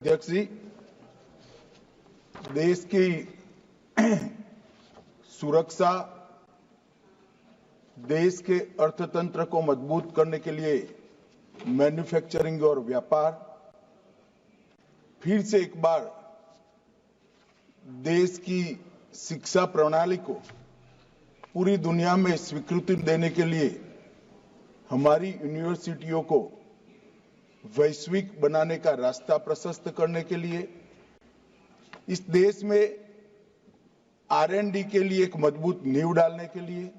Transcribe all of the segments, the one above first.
अध्यक्ष जी, देश की सुरक्षा, देश के अर्थतंत्र को मजबूत करने के लिए मैन्युफैक्चरिंग और व्यापार फिर से एक बार देश की शिक्षा प्रणाली को पूरी दुनिया में स्वीकृति देने के लिए हमारी यूनिवर्सिटियों को वैश्विक बनाने का रास्ता प्रशस्त करने के लिए इस देश में R&D के लिए एक मजबूत नींव डालने के लिए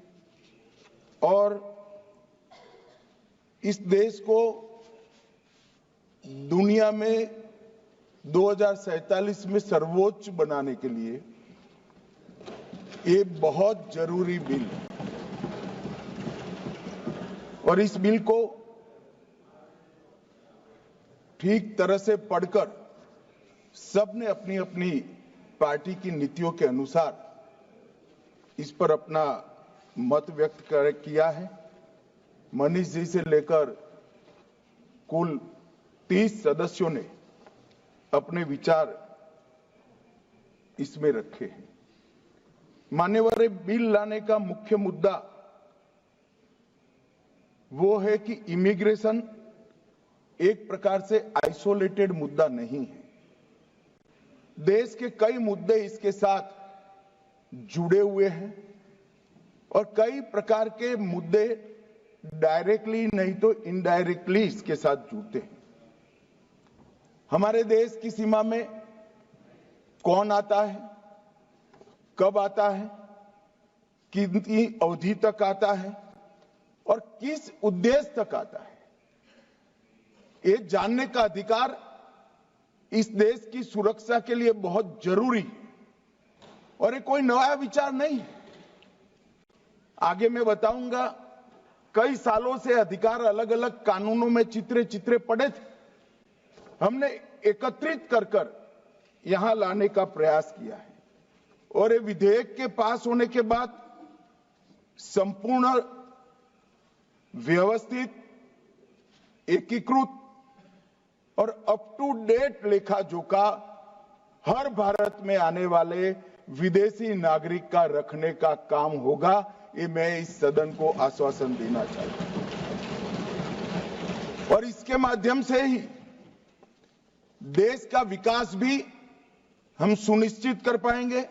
और इस देश को दुनिया में 2047 में सर्वोच्च बनाने के लिए ये बहुत जरूरी बिल है। और इस बिल को ठीक तरह से पढ़कर सबने अपनी अपनी पार्टी की नीतियों के अनुसार इस पर अपना मत व्यक्त किया है। मनीष जी से लेकर कुल 30 सदस्यों ने अपने विचार इसमें रखे हैं। मान्यवर, बिल लाने का मुख्य मुद्दा वो है कि इमिग्रेशन एक प्रकार से आइसोलेटेड मुद्दा नहीं है। देश के कई मुद्दे इसके साथ जुड़े हुए हैं और कई प्रकार के मुद्दे डायरेक्टली नहीं तो इनडायरेक्टली इसके साथ जुड़ते हैं। हमारे देश की सीमा में कौन आता है, कब आता है, कितनी अवधि तक आता है और किस उद्देश्य तक आता है, ये जानने का अधिकार इस देश की सुरक्षा के लिए बहुत जरूरी है और ये कोई नया विचार नहीं है। आगे मैं बताऊंगा, कई सालों से अधिकार अलग अलग कानूनों में चित्रे पड़े थे। हमने एकत्रित कर यहां लाने का प्रयास किया है और ये विधेयक के पास होने के बाद संपूर्ण व्यवस्थित, एकीकृत और अप टू डेट लेखा जोखा हर भारत में आने वाले विदेशी नागरिक का रखने का काम होगा। ये मैं इस सदन को आश्वासन देना चाहता हूं और इसके माध्यम से ही देश का विकास भी हम सुनिश्चित कर पाएंगे।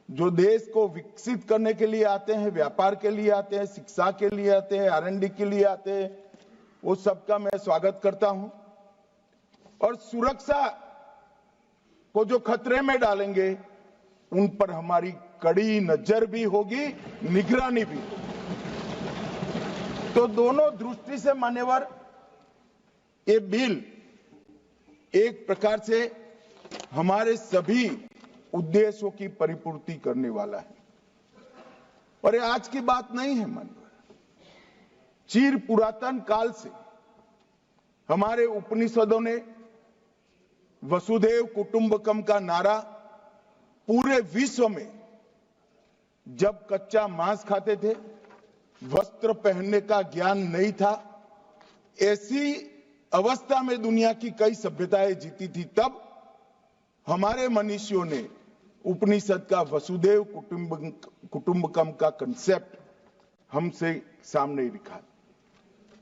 जो देश को विकसित करने के लिए आते हैं, व्यापार के लिए आते हैं, शिक्षा के लिए आते हैं, R&D के लिए आते हैं, वो सबका मैं स्वागत करता हूं और सुरक्षा को जो खतरे में डालेंगे उन पर हमारी कड़ी नजर भी होगी, निगरानी भी होगी। तो दोनों दृष्टि से मान्यवर, ये बिल एक प्रकार से हमारे सभी उद्देश्यों की परिपूर्ति करने वाला है और ये आज की बात नहीं है मान्यवर। चिर पुरातन काल से हमारे उपनिषदों ने वसुधैव कुटुंबकम का नारा पूरे विश्व में, जब कच्चा मांस खाते थे, वस्त्र पहनने का ज्ञान नहीं था, ऐसी अवस्था में दुनिया की कई सभ्यताएं जीती थी, तब हमारे मनीषियों ने उपनिषद का वसुधैव कुटुंबकम का कंसेप्ट हमसे सामने रखा।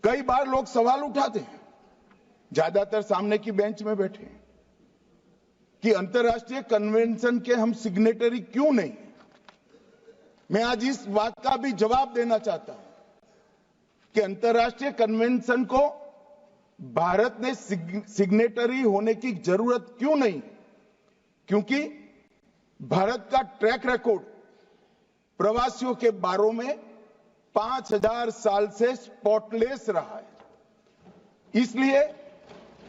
कई बार लोग सवाल उठाते हैं, ज्यादातर सामने की बेंच में बैठे हैं, कि अंतर्राष्ट्रीय कन्वेंशन के हम सिग्नेटरी क्यों नहीं। मैं आज इस बात का भी जवाब देना चाहता हूं कि अंतर्राष्ट्रीय कन्वेंशन को भारत ने सिग्नेटरी होने की जरूरत क्यों नहीं, क्योंकि भारत का ट्रैक रिकॉर्ड प्रवासियों के बारे में 5000 साल से स्पॉटलेस रहा है। इसलिए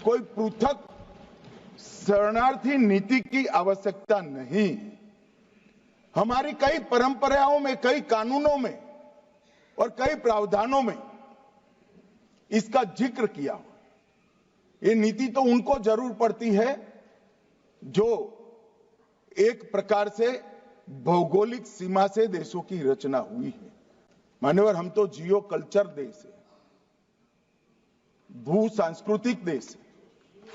कोई पृथक शरणार्थी नीति की आवश्यकता नहीं। हमारी कई परंपराओं में, कई कानूनों में और कई प्रावधानों में इसका जिक्र किया। ये नीति तो उनको जरूर पड़ती है जो एक प्रकार से भौगोलिक सीमा से देशों की रचना हुई है। मान्यवर, हम तो जियो कल्चर देश है, भू सांस्कृतिक देश है।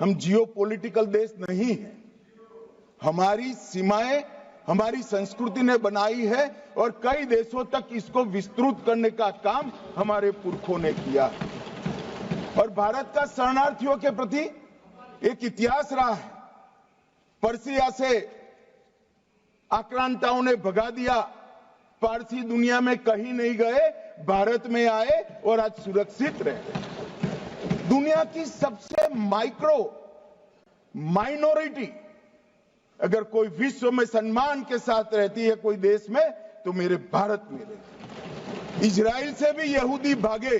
हम जियोपॉलिटिकल देश नहीं है। हमारी सीमाएं हमारी संस्कृति ने बनाई है और कई देशों तक इसको विस्तृत करने का काम हमारे पुरखों ने किया। और भारत का शरणार्थियों के प्रति एक इतिहास रहा है। पर्सिया से आक्रांताओं ने भगा दिया, पारसी दुनिया में कहीं नहीं गए, भारत में आए और आज सुरक्षित रहे। दुनिया की सबसे माइनॉरिटी अगर कोई विश्व में सम्मान के साथ रहती है कोई देश में, तो मेरे भारत में रहती। इजराइल से भी यहूदी भागे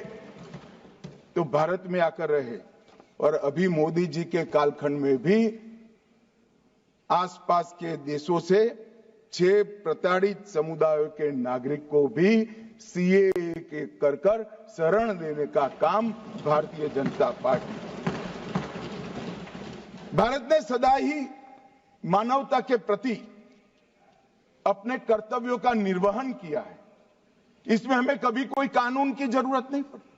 तो भारत में आकर रहे। और अभी मोदी जी के कालखंड में भी आसपास के देशों से 6 प्रताड़ित समुदायों के नागरिक को भी सीएए के कर शरण देने का काम भारतीय जनता पार्टी। भारत ने सदा ही मानवता के प्रति अपने कर्तव्यों का निर्वहन किया है। इसमें हमें कभी कोई कानून की जरूरत नहीं पड़ी।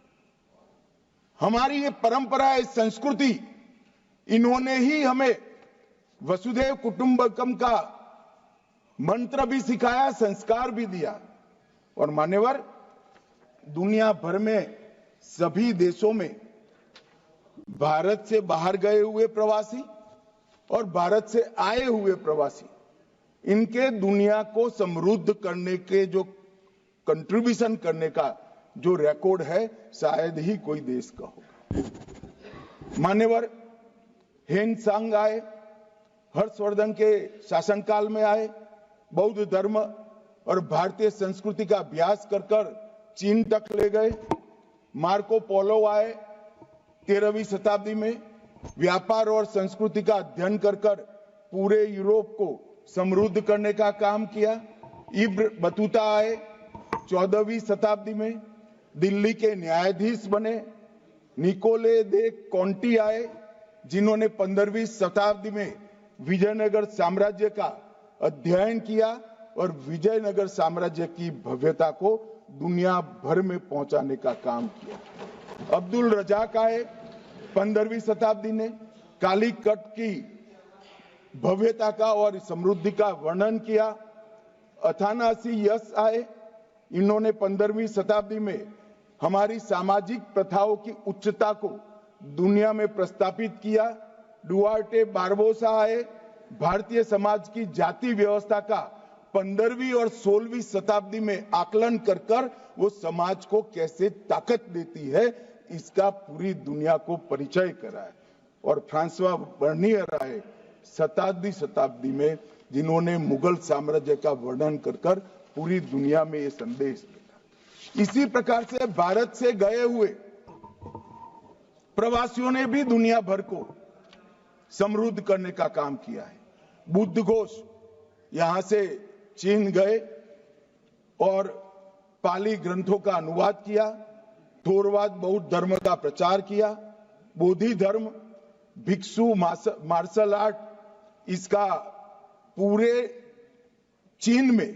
हमारी ये परंपरा है, संस्कृति, इन्होंने ही हमें वसुधैव कुटुंबकम का मंत्र भी सिखाया, संस्कार भी दिया। और मान्यवर, दुनिया भर में सभी देशों में भारत से बाहर गए हुए प्रवासी और भारत से आए हुए प्रवासी, इनके दुनिया को समृद्ध करने के जो कंट्रीब्यूशन करने का जो रिकॉर्ड है, शायद ही कोई देश का होगा। मान्यवर, हेनसांग आए, हर्षवर्धन के शासनकाल में आए, बौद्ध धर्म और भारतीय संस्कृति का अभ्यास कर चीन तक ले गए। मार्को पोलो आए 13वीं शताब्दी में, व्यापार और संस्कृति का अध्ययन कर पूरे यूरोप को समृद्ध करने का काम किया। इब्न बतूता आए 14वीं शताब्दी में, दिल्ली के न्यायाधीश बने। निकोले दे कॉन्टी आए, जिन्होंने 15वीं शताब्दी में विजयनगर साम्राज्य का अध्ययन किया और विजयनगर साम्राज्य की भव्यता को दुनिया भर में पहुंचाने का काम किया। अब्दुल रजाक आए 15वीं शताब्दी ने, कालीकट की भव्यता का और समृद्धि का वर्णन किया। अथानासी यस आए, इन्होंने 15वीं शताब्दी में हमारी सामाजिक प्रथाओं की उच्चता को दुनिया में प्रस्थापित किया। डुआर्टे बारबोसा आए, भारतीय समाज की जाति व्यवस्था का 15वीं और 16वीं शताब्दी में आकलन कर वो समाज को कैसे ताकत देती है, इसका पूरी दुनिया को परिचय कराया। और फ्रांसवा बर्नियर आए 17वीं शताब्दी में, जिन्होंने मुगल साम्राज्य का वर्णन कर पूरी दुनिया में ये संदेश दिया। इसी प्रकार से भारत से गए हुए प्रवासियों ने भी दुनिया भर को समृद्ध करने का काम किया है। बुद्ध घोष यहां से चीन गए और पाली ग्रंथों का अनुवाद किया, थोरवाद बौद्ध धर्म का प्रचार किया, बोधि धर्म, भिक्षु मार्शल आर्ट, इसका पूरे चीन में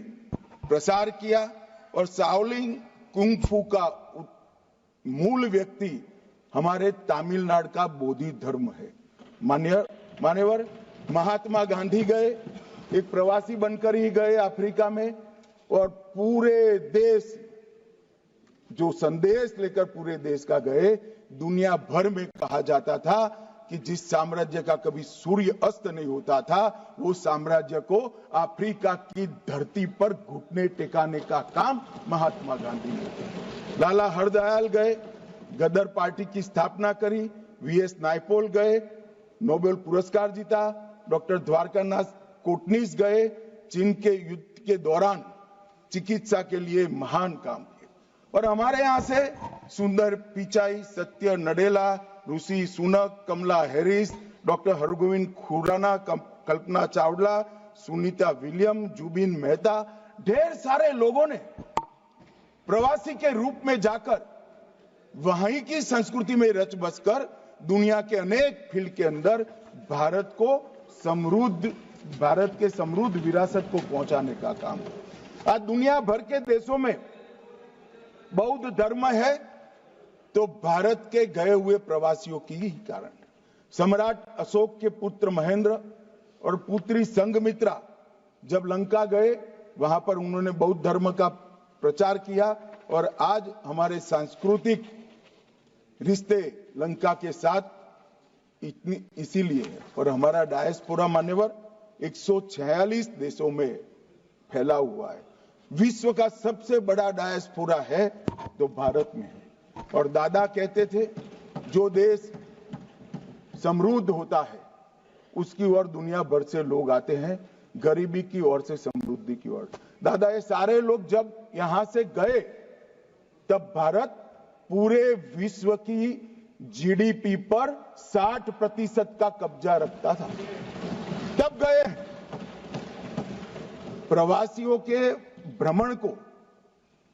प्रसार किया। और शाओलिन कुंग-फू का मूल व्यक्ति हमारे तमिलनाडु का बोधि धर्म है। मान्यवर, महात्मा गांधी गए, एक प्रवासी बनकर ही गए अफ्रीका में, और पूरे देश जो संदेश लेकर पूरे देश का गए, दुनिया भर में कहा जाता था कि जिस साम्राज्य का कभी सूर्य अस्त नहीं होता था, वो साम्राज्य को अफ्रीका की धरती पर घुटने टेकाने का काम महात्मा गांधी ने किया। लाला हरदयाल गए, गदर पार्टी की स्थापना करी। वीएस नायपॉल गए, नोबेल पुरस्कार जीता। डॉक्टर द्वारकानाथ कोटनीस गए, चीन के युद्ध के दौरान चिकित्सा के लिए महान काम किए। और हमारे यहां से सुंदर पिचाई, सत्य नडेला, ऋषि सुनक, कमला Harris, doctor Hargovind Khurana, Kalpana Chawla, Sunita William, Zubin Mehta, ढेर सारे लोगों ने प्रवासी के रूप में जाकर वहीं की संस्कृति में रच बसकर दुनिया के अनेक फील्ड के अंदर भारत के समृद्ध विरासत को पहुंचाने का काम। आज दुनिया भर के देशों में बौद्ध धर्म है तो भारत के गए हुए प्रवासियों की ही कारण। सम्राट अशोक के पुत्र महेंद्र और पुत्री संघमित्रा जब लंका गए, वहां पर उन्होंने बौद्ध धर्म का प्रचार किया और आज हमारे सांस्कृतिक रिश्ते लंका के साथ इसीलिए है। और हमारा डायस्पोरा मान्यवर 146 देशों में फैला हुआ है। विश्व का सबसे बड़ा डायस्पोरा है तो भारत में है। और दादा कहते थे, जो देश समृद्ध होता है उसकी ओर दुनिया भर से लोग आते हैं, गरीबी की ओर से समृद्धि की ओर। दादा ये सारे लोग जब यहां से गए तब भारत पूरे विश्व की जीडीपी पर 60% का कब्जा रखता था, तब गए। प्रवासियों के भ्रमण को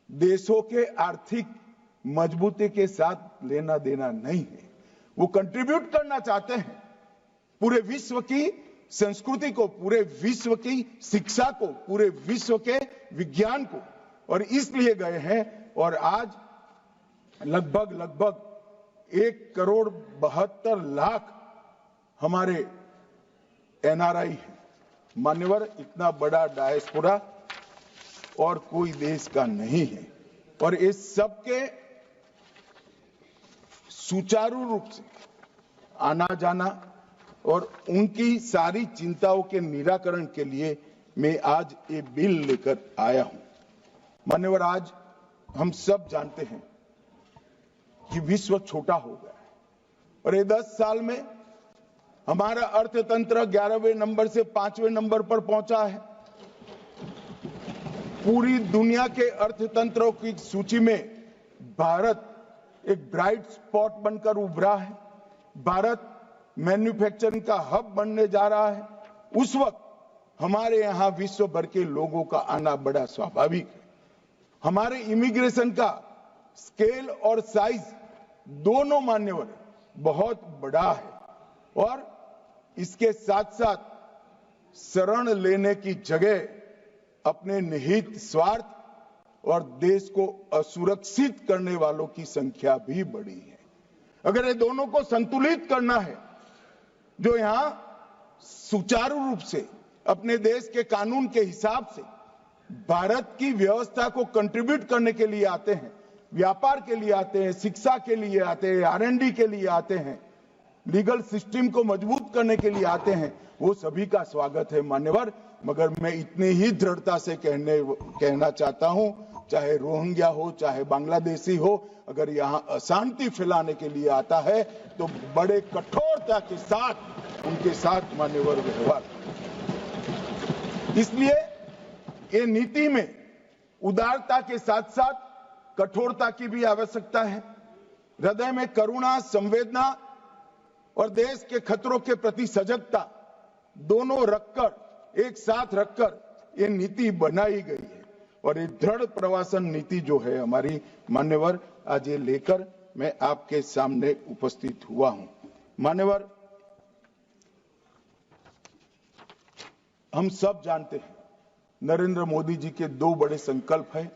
देशों के आर्थिक मजबूती के साथ लेना देना नहीं है। वो कंट्रीब्यूट करना चाहते हैं पूरे विश्व की संस्कृति को, पूरे विश्व की शिक्षा को, पूरे विश्व के विज्ञान को, और इसलिए गए हैं। और आज लगभग 1,72,00,000 हमारे एनआरआई हैं। मान्यवर, इतना बड़ा डायस्पोरा और कोई देश का नहीं है। और इस सबके सुचारू रूप से आना जाना और उनकी सारी चिंताओं के निराकरण के लिए मैं आज ये बिल लेकर आया हूं। मान्यवर, आज हम सब जानते हैं कि विश्व छोटा हो गया है और ये 10 साल में हमारा अर्थतंत्र 11वें नंबर से 5वें नंबर पर पहुंचा है। पूरी दुनिया के अर्थतंत्रों की सूची में भारत एक ब्राइट स्पॉट बनकर उभरा है। भारत मैन्युफैक्चरिंग का हब बनने जा रहा है। उस वक्त हमारे यहां विश्व भर के लोगों का आना बड़ा स्वाभाविक है। हमारे इमिग्रेशन का स्केल और साइज दोनों मान्यवर बहुत बड़ा है और इसके साथ साथ शरण लेने की जगह अपने निहित स्वार्थ और देश को असुरक्षित करने वालों की संख्या भी बढ़ी है। अगर ये दोनों को संतुलित करना है, जो यहां सुचारू रूप से अपने देश के कानून के हिसाब से भारत की व्यवस्था को कंट्रीब्यूट करने के लिए आते हैं, व्यापार के लिए आते हैं, शिक्षा के लिए आते हैं, R&D के लिए आते हैं, लीगल सिस्टम को मजबूत करने के लिए आते हैं, वो सभी का स्वागत है मान्यवर। मगर मैं इतनी ही दृढ़ता से कहना चाहता हूं, चाहे रोहिंग्या हो, चाहे बांग्लादेशी हो, अगर यहां अशांति फैलाने के लिए आता है तो बड़े कठोरता के साथ उनके साथ मान्यवर व्यवहार। इसलिए ये नीति में उदारता के साथ साथ कठोरता की भी आवश्यकता है। हृदय में करुणा, संवेदना और देश के खतरों के प्रति सजगता दोनों रखकर, एक साथ रखकर ये नीति बनाई गई है। और ये दृढ़ प्रवासन नीति जो है हमारी मान्यवर, आज ये लेकर मैं आपके सामने उपस्थित हुआ हूं। मान्यवर, हम सब जानते हैं नरेंद्र मोदी जी के 2 बड़े संकल्प हैं,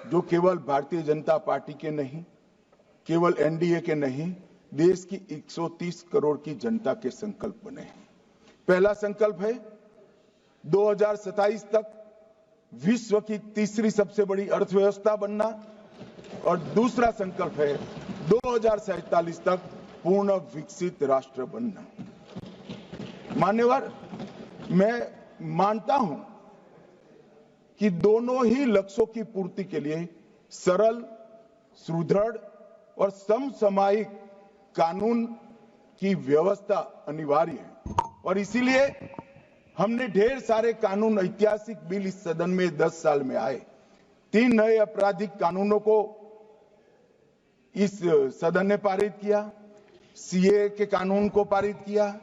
जो केवल भारतीय जनता पार्टी के नहीं, केवल एनडीए के नहीं, देश की 130 करोड़ की जनता के संकल्प बने हैं। पहला संकल्प है 2027 तक विश्व की तीसरी सबसे बड़ी अर्थव्यवस्था बनना और दूसरा संकल्प है 2047 तक पूर्ण विकसित राष्ट्र बनना। मान्यवर, मैं मानता हूं कि दोनों ही लक्ष्यों की पूर्ति के लिए सरल, सुदृढ़ और समसामयिक कानून की व्यवस्था अनिवार्य है। और इसीलिए हमने ढेर सारे कानून, ऐतिहासिक बिल इस सदन में 10 साल में आए। 3 नए आपराधिक कानूनों को इस सदन ने पारित किया, सीए के कानून को पारित किया,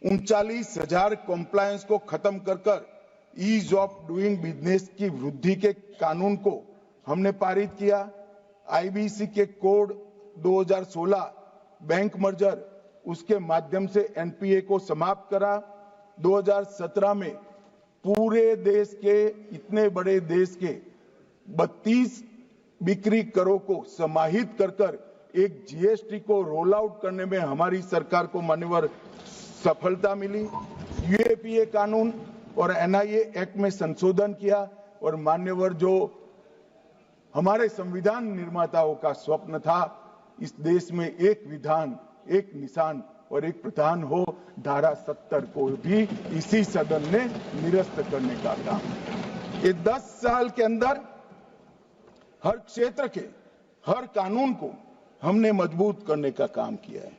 39,000 कॉम्प्लायंस को खत्म कर ईज ऑफ डूइंग बिजनेस की वृद्धि के कानून को हमने पारित किया। आईबीसी के कोड 2016 बैंक मर्जर, उसके माध्यम से एनपीए को समाप्त करा। 2017 में पूरे देश के, इतने बड़े देश के 32 बिक्री करों को समाहित कर एक जीएसटी को रोल आउट करने में हमारी सरकार को मान्यवर सफलता मिली। यूएपीए कानून और एनआईए एक्ट में संशोधन किया और मान्यवर जो हमारे संविधान निर्माताओं का स्वप्न था, इस देश में एक विधान, एक निशान और एक प्रधान हो, धारा 70 को भी इसी सदन ने निरस्त करने का काम। ये 10 साल के अंदर हर क्षेत्र के हर कानून को हमने मजबूत करने का काम किया है।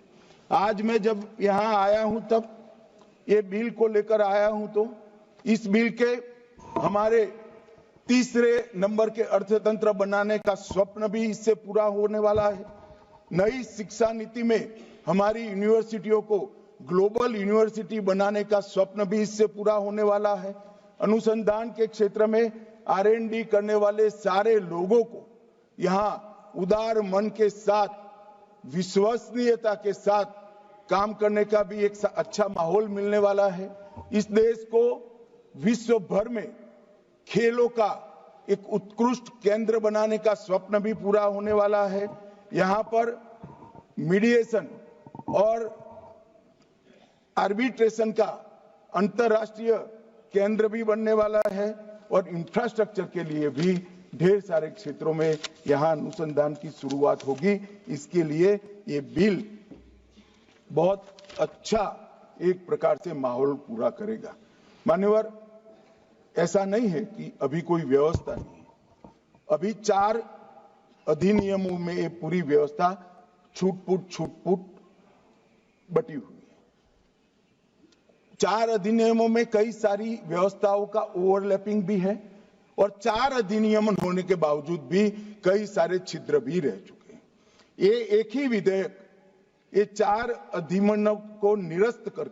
आज मैं जब यहां आया हूं तब ये बिल को लेकर आया हूं, तो इस बिल के हमारे तीसरे नंबर के अर्थतंत्र बनाने का स्वप्न भी इससे पूरा होने वाला है। नई शिक्षा नीति में हमारी यूनिवर्सिटियों को ग्लोबल यूनिवर्सिटी बनाने का स्वप्न भी इससे पूरा होने वाला है। अनुसंधान के क्षेत्र में R&D करने वाले सारे लोगों को यहां उदार मन के साथ, विश्वसनीयता के साथ काम करने का भी एक अच्छा माहौल मिलने वाला है। इस देश को विश्व भर में खेलों का एक उत्कृष्ट केंद्र बनाने का स्वप्न भी पूरा होने वाला है। यहां पर मीडिएशन और आर्बिट्रेशन का अंतर्राष्ट्रीय केंद्र भी बनने वाला है और इंफ्रास्ट्रक्चर के लिए भी ढेर सारे क्षेत्रों में यहां अनुसंधान की शुरुआत होगी। इसके लिए ये बिल बहुत अच्छा एक प्रकार से माहौल पूरा करेगा। मान्यवर, ऐसा नहीं है कि अभी कोई व्यवस्था नहीं है। अभी 4 अधिनियमों में ये पूरी व्यवस्था छूट-फूट बटी हुई है। 4 अधिनियमों में कई सारी व्यवस्थाओं का ओवरलैपिंग भी है और 4 अधिनियम होने के बावजूद भी कई सारे छिद्र भी रह चुके हैं। ये एक ही विधेयक ये 4 अधिनियमों को निरस्त कर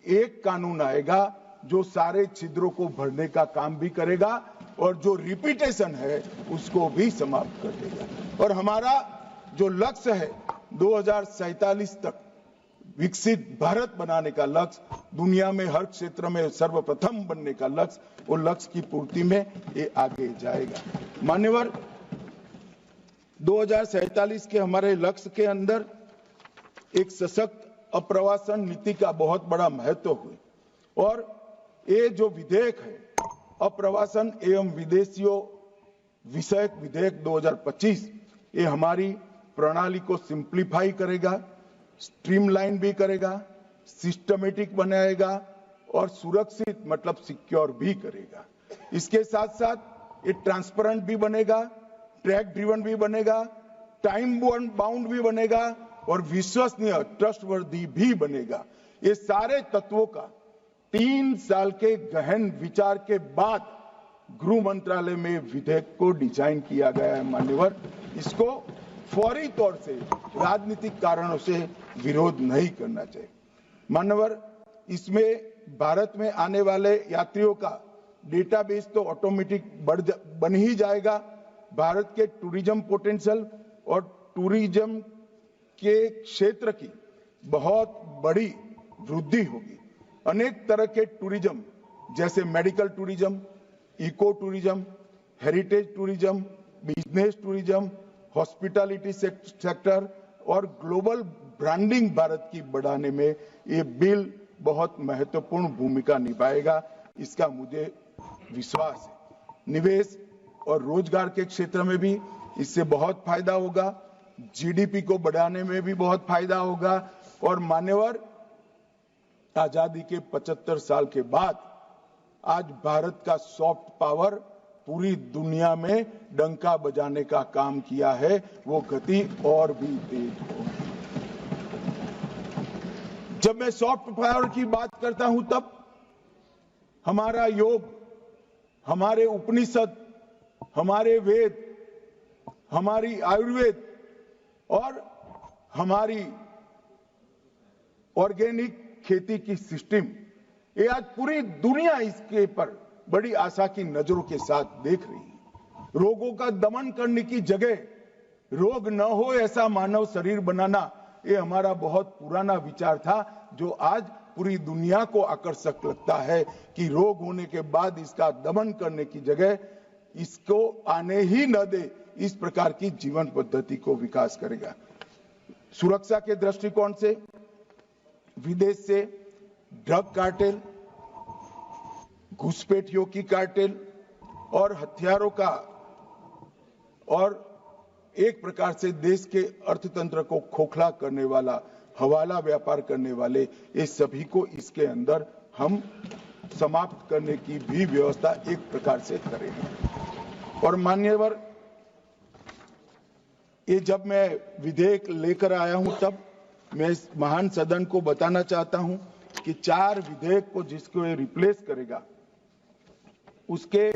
एक कानून आएगा जो सारे छिद्रों को भरने का काम भी करेगा और जो रिपीटेशन है उसको भी समाप्त कर देगा। और हमारा जो लक्ष्य है 2047 तक विकसित भारत बनाने का लक्ष्य, दुनिया में हर क्षेत्र में सर्वप्रथम बनने का लक्ष्य, वो लक्ष्य की पूर्ति में ये आगे जाएगा। मान्यवर, 2047 के हमारे लक्ष्य के अंदर एक सशक्त अप्रवासन नीति का बहुत बड़ा महत्व है और ये जो विधेयक है अप्रवासन एवं विदेशियों विषयक विधेयक 2025, ये हमारी प्रणाली को सिंप्लीफाई करेगा, स्ट्रीमलाइन भी करेगा, सिस्टमेटिक बनाएगा और सुरक्षित मतलब सिक्योर भी करेगा। इसके साथ साथ ये ट्रांसपेरेंट भी बनेगा, ट्रैक ड्रिवन भी बनेगा, टाइम बाउंड भी बनेगा और विश्वसनीय ट्रस्टवर्दी भी बनेगा। ये सारे तत्वों का 3 साल के गहन विचार के बाद गृह मंत्रालय में विधेयक को डिजाइन किया गया है। मान्यवर, इसको फौरी तौर से राजनीतिक कारणों से विरोध नहीं करना चाहिए। मान्यवर, इसमें भारत में आने वाले यात्रियों का डेटाबेस तो ऑटोमेटिक बन ही जाएगा। भारत के टूरिज्म पोटेंशियल और टूरिज्म के क्षेत्र की बहुत बड़ी वृद्धि होगी। अनेक तरह के टूरिज्म जैसे medical tourism, eco tourism, heritage tourism, business tourism, hospitality sector और ग्लोबल ब्रांडिंग भारत की बढ़ाने में ये बिल बहुत महत्वपूर्ण भूमिका निभाएगा, इसका मुझे विश्वास है। निवेश और रोजगार के क्षेत्र में भी इससे बहुत फायदा होगा, जीडीपी को बढ़ाने में भी बहुत फायदा होगा और मान्यवर, आजादी के 75 साल के बाद आज भारत का सॉफ्ट पावर पूरी दुनिया में डंका बजाने का काम किया है, वो गति और भी तेज हो। जब मैं सॉफ्ट पावर की बात करता हूं तब हमारा योग, हमारे उपनिषद, हमारे वेद, हमारी आयुर्वेद और हमारी ऑर्गेनिक खेती की सिस्टम, ये आज पूरी दुनिया इसके पर बड़ी आशा की नजरों के साथ देख रही है। रोगों का दमन करने की जगह रोग न हो ऐसा मानव शरीर बनाना, ये हमारा बहुत पुराना विचार था जो आज पूरी दुनिया को आकर्षक लगता है कि रोग होने के बाद इसका दमन करने की जगह इसको आने ही न दे, इस प्रकार की जीवन पद्धति को विकास करेगा। सुरक्षा के दृष्टिकोण से विदेश से ड्रग कार्टेल, घुसपैठियों की कार्टेल और हथियारों का और एक प्रकार से देश के अर्थतंत्र को खोखला करने वाला हवाला व्यापार करने वाले ये सभी को इसके अंदर हम समाप्त करने की भी व्यवस्था एक प्रकार से करेंगे। और मान्यवर, ये जब मैं विधेयक लेकर आया हूं तब मैं इस महान सदन को बताना चाहता हूं कि 4 विधेयक को जिसको ये रिप्लेस करेगा, उसके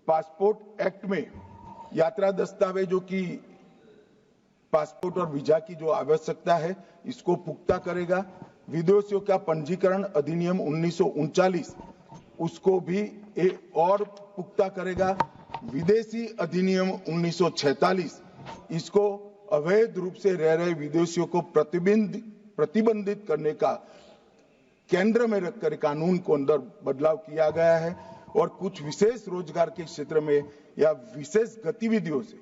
पासपोर्ट एक्ट में यात्रा दस्तावेजों की पासपोर्ट और वीजा की जो आवश्यकता है इसको पुख्ता करेगा। विदेशियों का पंजीकरण अधिनियम 1939 उसको भी और पुख्ता करेगा। विदेशी अधिनियम 1946 इसको अवैध रूप से रह रहे विदेशियों को प्रतिबंधित करने का केंद्र में रखकर कानून को अंदर बदलाव किया गया है। और कुछ विशेष रोजगार के क्षेत्र में या विशेष गतिविधियों से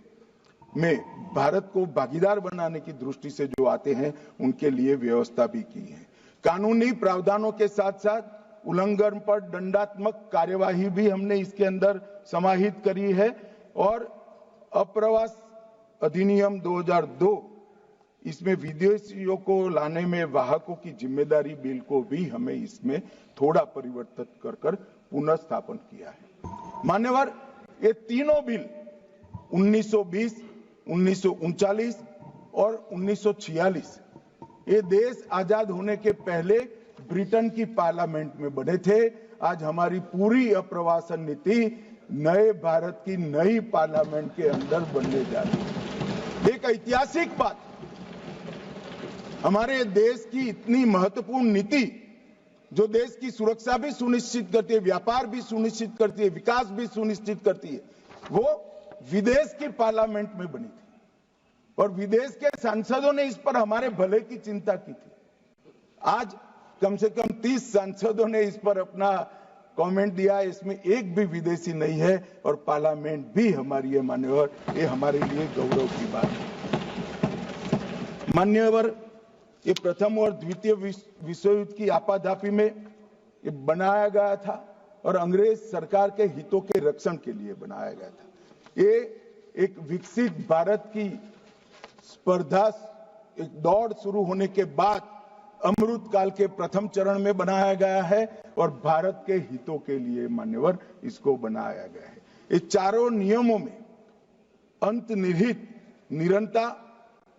में भारत को भागीदार बनाने की दृष्टि से जो आते हैं उनके लिए व्यवस्था भी की है। कानूनी प्रावधानों के साथ साथ उल्लंघन पर दंडात्मक कार्यवाही भी हमने इसके अंदर समाहित करी है। और अप्रवास अधिनियम 2002 इसमें विदेशियों को लाने में वाहकों की जिम्मेदारी बिल को भी हमें इसमें थोड़ा परिवर्तित कर पुनर्स्थापन किया है। मान्यवर, ये तीनों बिल 1920, 1939 और 1946 ये देश आजाद होने के पहले ब्रिटेन की पार्लियामेंट में बने थे। आज हमारी पूरी अप्रवासन नीति नए भारत की नई पार्लियामेंट के अंदर बनने जा रही है। एक ऐतिहासिक बात, हमारे देश की इतनी महत्वपूर्ण नीति जो देश की सुरक्षा भी सुनिश्चित करती है, व्यापार भी सुनिश्चित करती है, विकास भी सुनिश्चित करती है, वो विदेश की पार्लियामेंट में बनी थी और विदेश के सांसदों ने इस पर हमारे भले की चिंता की थी। आज कम से कम 30 सांसदों ने इस पर अपना कमेंट दिया, इसमें एक भी विदेशी नहीं है और पार्लियामेंट भी हमारी है। मान्यवर, ये हमारे लिए गौरव की बात है। मान्यवर, ये प्रथम और द्वितीय विश्व युद्ध की आपाधापी में ये बनाया गया था और अंग्रेज सरकार के हितों के रक्षण के लिए बनाया गया था। ये एक विकसित भारत की स्पर्धा, एक दौड़ शुरू होने के बाद अमृत काल के प्रथम चरण में बनाया गया है और भारत के हितों के लिए मान्यवर इसको बनाया गया है। ये चारों नियमों में अंतर्निहित निरंतरता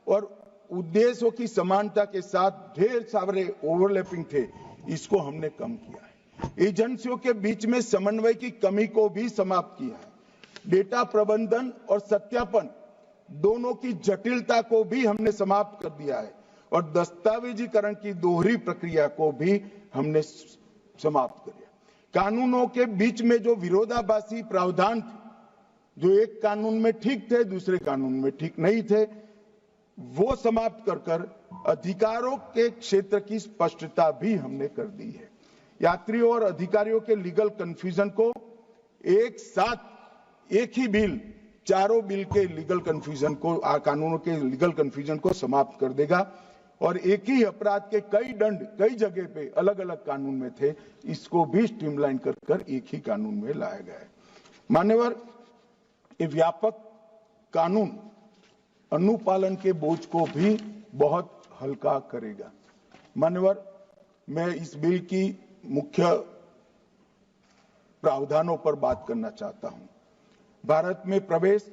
और उद्देश्यों की समानता के साथ ढेर सारे ओवरलैपिंग थे, इसको हमने कम किया है। एजेंसियों के बीच में समन्वय की कमी को भी समाप्त किया है। डेटा प्रबंधन और सत्यापन दोनों की जटिलता को भी हमने समाप्त कर दिया है और दस्तावेजीकरण की दोहरी प्रक्रिया को भी हमने समाप्त कर दिया। कानूनों के बीच में जो विरोधाभासी प्रावधान थे, जो एक कानून में ठीक थे दूसरे कानून में ठीक नहीं थे, वो समाप्त कर अधिकारों के क्षेत्र की स्पष्टता भी हमने कर दी है। यात्रियों और अधिकारियों के लीगल कंफ्यूजन को एक साथ एक ही बिल चारों बिल के लीगल कंफ्यूजन को, कानूनों के लीगल कंफ्यूजन को समाप्त कर देगा और एक ही अपराध के कई दंड कई जगह पे अलग अलग कानून में थे, इसको भी स्ट्रीमलाइन कर एक ही कानून में लाया गया है। मान्यवर, ये व्यापक कानून अनुपालन के बोझ को भी बहुत हल्का करेगा। मान्यवर, मैं इस बिल की मुख्य प्रावधानों पर बात करना चाहता हूं। भारत में प्रवेश,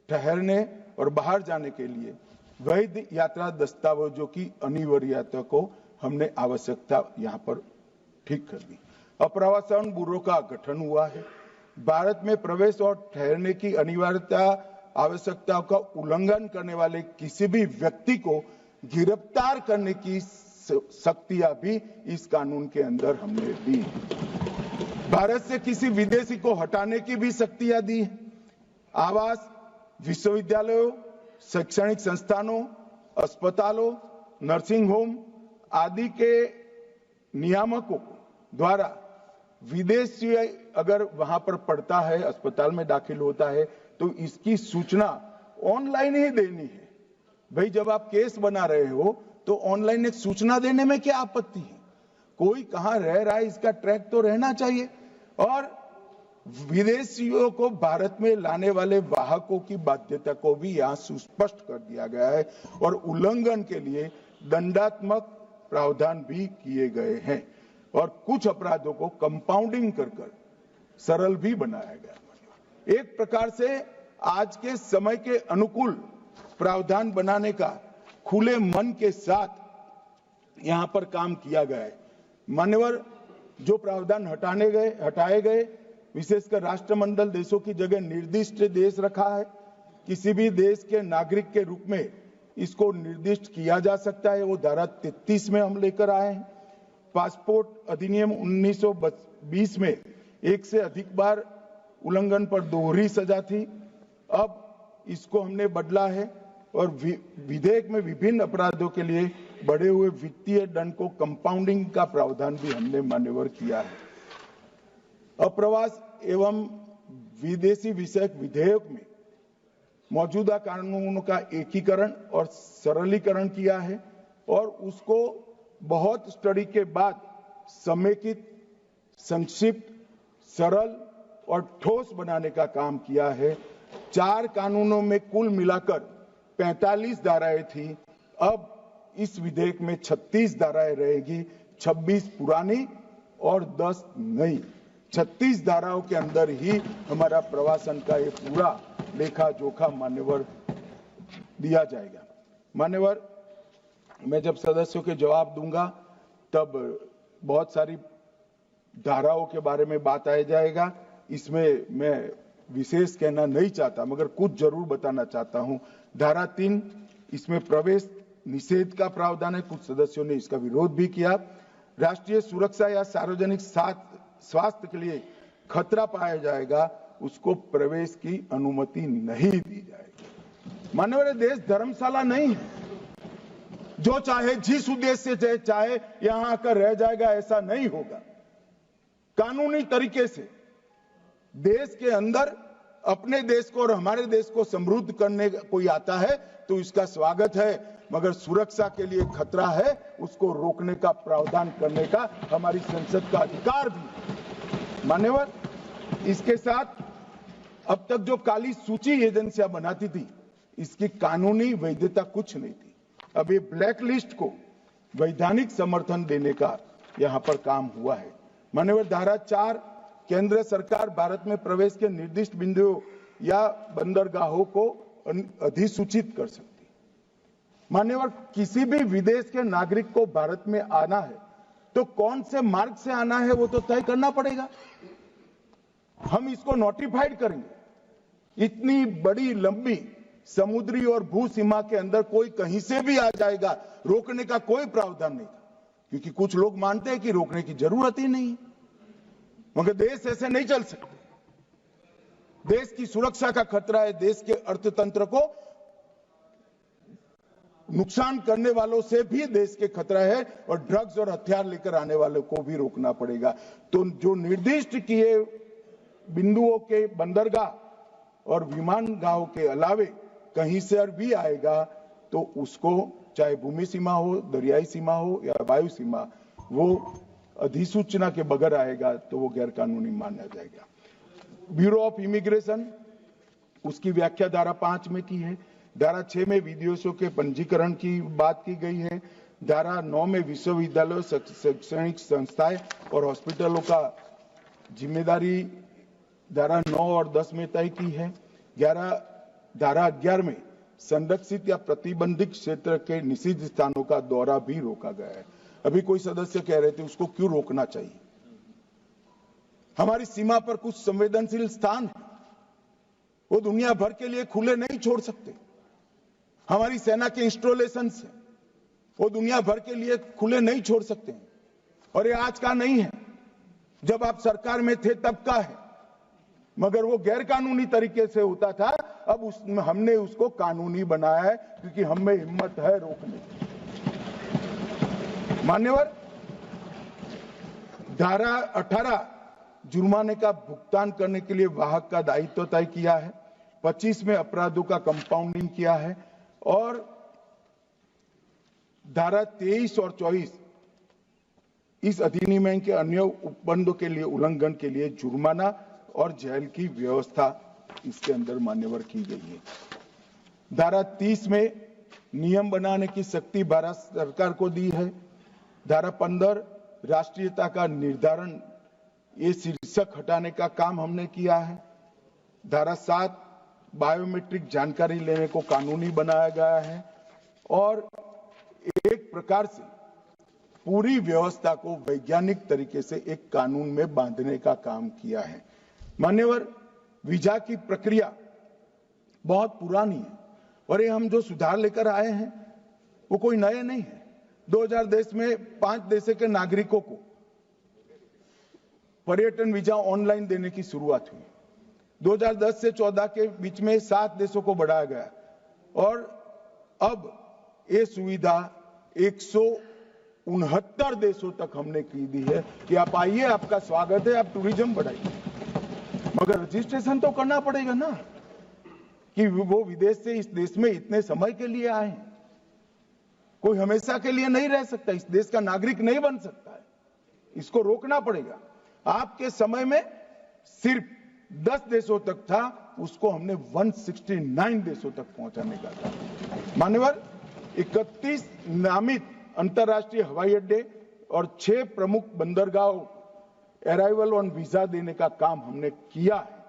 ठहरने और बाहर जाने के लिए वैध यात्रा दस्तावेजों की अनिवार्यता को हमने आवश्यकता यहां पर ठीक कर दी। अप्रवासन ब्यूरो का गठन हुआ है। भारत में प्रवेश और ठहरने की अनिवार्यता आवश्यकताओं का उल्लंघन करने वाले किसी भी व्यक्ति को गिरफ्तार करने की शक्तियां भी इस कानून के अंदर हमने दी। भारत से किसी विदेशी को हटाने की भी शक्तियां दी। आवास, विश्वविद्यालयों, शैक्षणिक संस्थानों, अस्पतालों, नर्सिंग होम आदि के नियामकों द्वारा विदेशी अगर वहां पर पड़ता है, अस्पताल में दाखिल होता है, तो इसकी सूचना ऑनलाइन ही देनी है। भाई जब आप केस बना रहे हो तो ऑनलाइन एक सूचना देने में क्या आपत्ति है? कोई कहां रह रहा है इसका ट्रैक तो रहना चाहिए। और विदेशियों को भारत में लाने वाले वाहकों की बाध्यता को भी यहां सुस्पष्ट कर दिया गया है और उल्लंघन के लिए दंडात्मक प्रावधान भी किए गए हैं और कुछ अपराधों को कंपाउंडिंग कर सरल भी बनाया गया। एक प्रकार से आज के समय के अनुकूल प्रावधान बनाने का खुले मन के साथ यहां पर काम किया गया है। मान्यवर, जो प्रावधान हटाए गए, विशेषकर राष्ट्रमंडल देशों की जगह निर्दिष्ट देश रखा है। किसी भी देश के नागरिक के रूप में इसको निर्दिष्ट किया जा सकता है, वो धारा 33 में हम लेकर आए हैं। पासपोर्ट अधिनियम 1920 में एक से अधिक बार उल्लंघन पर दोहरी सजा थी, अब इसको हमने बदला है और विधेयक में विभिन्न अपराधों के लिए बढ़े हुए वित्तीय दंड को कंपाउंडिंग का प्रावधान भी हमने मान्यवर किया है। अप्रवास एवं विदेशी विषयक विधेयक में मौजूदा कानूनों का एकीकरण और सरलीकरण किया है और उसको बहुत स्टडी के बाद समेकित, संक्षिप्त, सरल और ठोस बनाने का काम किया है। 4 कानूनों में कुल मिलाकर 45 धाराएं थी, अब इस विधेयक में 36 धाराएं रहेगी, 26 पुरानी और 10 नई। 36 धाराओं के अंदर ही हमारा प्रवासन का ये पूरा लेखा जोखा मान्यवर दिया जाएगा। मान्यवर, मैं जब सदस्यों के जवाब दूंगा तब बहुत सारी धाराओं के बारे में बात आ जाएगा, इसमें मैं विशेष कहना नहीं चाहता मगर कुछ जरूर बताना चाहता हूं। धारा 3, इसमें प्रवेश निषेध का प्रावधान है, कुछ सदस्यों ने इसका विरोध भी किया। राष्ट्रीय सुरक्षा या सार्वजनिक स्वास्थ्य के लिए खतरा पाया जाएगा, उसको प्रवेश की अनुमति नहीं दी जाएगी। माननीय देश धर्मशाला नहीं है, जो चाहे जिस उद्देश्य से चाहे यहां आकर रह जाएगा, ऐसा नहीं होगा। कानूनी तरीके से देश के अंदर अपने देश को और हमारे देश को समृद्ध करने कोई आता है तो इसका स्वागत है, मगर सुरक्षा के लिए खतरा है, उसको रोकने का प्रावधान करने का हमारी संसद का अधिकार भी। मान्यवर, इसके साथ अब तक जो काली सूची एजेंसियां बनाती थी, इसकी कानूनी वैधता कुछ नहीं थी। अब ये ब्लैक लिस्ट को वैधानिक समर्थन देने का यहां पर काम हुआ है। मान्यवर, धारा 4, केंद्र सरकार भारत में प्रवेश के निर्दिष्ट बिंदुओं या बंदरगाहों को अधिसूचित कर सकती है। मान्यवर, किसी भी विदेश के नागरिक को भारत में आना है तो कौन से मार्ग से आना है वो तो तय करना पड़ेगा। हम इसको नोटिफाइड करेंगे। इतनी बड़ी लंबी समुद्री और भू सीमा के अंदर कोई कहीं से भी आ जाएगा, रोकने का कोई प्रावधान नहीं था, क्योंकि कुछ लोग मानते हैं कि रोकने की जरूरत ही नहीं, मगर देश ऐसे नहीं चल सकते। देश की सुरक्षा का खतरा है, देश के अर्थतंत्र को नुकसान करने वालों से भी देश के खतरा है और ड्रग्स और हथियार लेकर आने वालों को भी रोकना पड़ेगा। तो जो निर्दिष्ट किए बिंदुओं के बंदरगाह और विमानगाहों के अलावे कहीं से भी आएगा तो उसको, चाहे भूमि सीमा हो, दरियाई सीमा हो या वायु सीमा, वो अधिसूचना के बगैर आएगा तो वो गैर कानूनी माना जाएगा। ब्यूरो ऑफ इमिग्रेशन, उसकी व्याख्या धारा 5 में की है। धारा 6 में विदेशियों के पंजीकरण की बात की गई है। धारा 9 में विश्वविद्यालयों, शैक्षणिक संस्थाएं और हॉस्पिटलों का जिम्मेदारी धारा 9 और 10 में तय की है। धारा 11 में संरक्षित या प्रतिबंधित क्षेत्र के निषिद्ध स्थानों का दौरा भी रोका गया है। अभी कोई सदस्य कह रहे थे उसको क्यों रोकना चाहिए। हमारी सीमा पर कुछ संवेदनशील स्थान है, वो दुनिया भर के लिए खुले नहीं छोड़ सकते। हमारी सेना के इंस्टॉलेशन है, वो दुनिया भर के लिए खुले नहीं छोड़ सकते। और ये आज का नहीं है, जब आप सरकार में थे तब का है, मगर वो गैर कानूनी तरीके से होता था। अब हमने उसको कानूनी बनाया है क्योंकि हम में हिम्मत है रोकने की। मान्यवर, धारा 18 जुर्माने का भुगतान करने के लिए वाहक का दायित्व तय किया है। 25 में अपराधों का कंपाउंडिंग किया है और धारा 23 और 24 इस अधिनियम के अन्य उपबंधों के लिए उल्लंघन के लिए जुर्माना और जेल की व्यवस्था इसके अंदर मान्यवर की गई है। धारा 30 में नियम बनाने की शक्ति भारत सरकार को दी है। धारा 15 राष्ट्रीयता का निर्धारण, ये शीर्षक हटाने का काम हमने किया है। धारा 7 बायोमेट्रिक जानकारी लेने को कानूनी बनाया गया है और एक प्रकार से पूरी व्यवस्था को वैज्ञानिक तरीके से एक कानून में बांधने का काम किया है। मान्यवर, वीजा की प्रक्रिया बहुत पुरानी है और ये हम जो सुधार लेकर आए हैं वो कोई नए नहीं है। 2010 में 5 देशों के नागरिकों को पर्यटन वीजा ऑनलाइन देने की शुरुआत हुई। 2010 से 14 के बीच में 7 देशों को बढ़ाया गया और अब ये सुविधा 169 देशों तक हमने की दी है कि आप आइए, आपका स्वागत है, आप टूरिज्म बढ़ाइए। मगर रजिस्ट्रेशन तो करना पड़ेगा ना कि वो विदेश से इस देश में इतने समय के लिए आए हैं। कोई हमेशा के लिए नहीं रह सकता, इस देश का नागरिक नहीं बन सकता है, इसको रोकना पड़ेगा। आपके समय में सिर्फ 10 देशों तक था, उसको हमने 169 देशों तक पहुंचाने का था। मान्यवर, 31 नामित अंतर्राष्ट्रीय हवाई अड्डे और 6 प्रमुख बंदरगाहों अराइवल ऑन वीजा देने का काम हमने किया है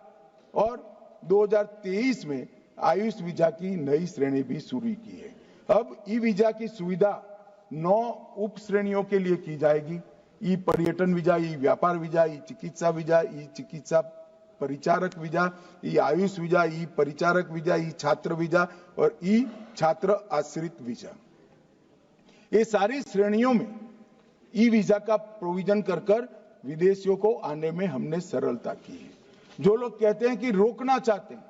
और 2023 में आयुष वीजा की नई श्रेणी भी शुरू की है। अब ई वीजा की सुविधा 9 उप श्रेणियों के लिए की जाएगी। ई पर्यटन वीजा, ई व्यापार वीजा, ई चिकित्सा वीजा, ई चिकित्सा परिचारक वीजा, ई आयुष वीजा, ई परिचारक वीजा, ई छात्र वीजा और ई छात्र आश्रित वीजा। ये सारी श्रेणियों में ई वीजा का प्रोविजन कर विदेशियों को आने में हमने सरलता की है। जो लोग कहते हैं कि रोकना चाहते हैं,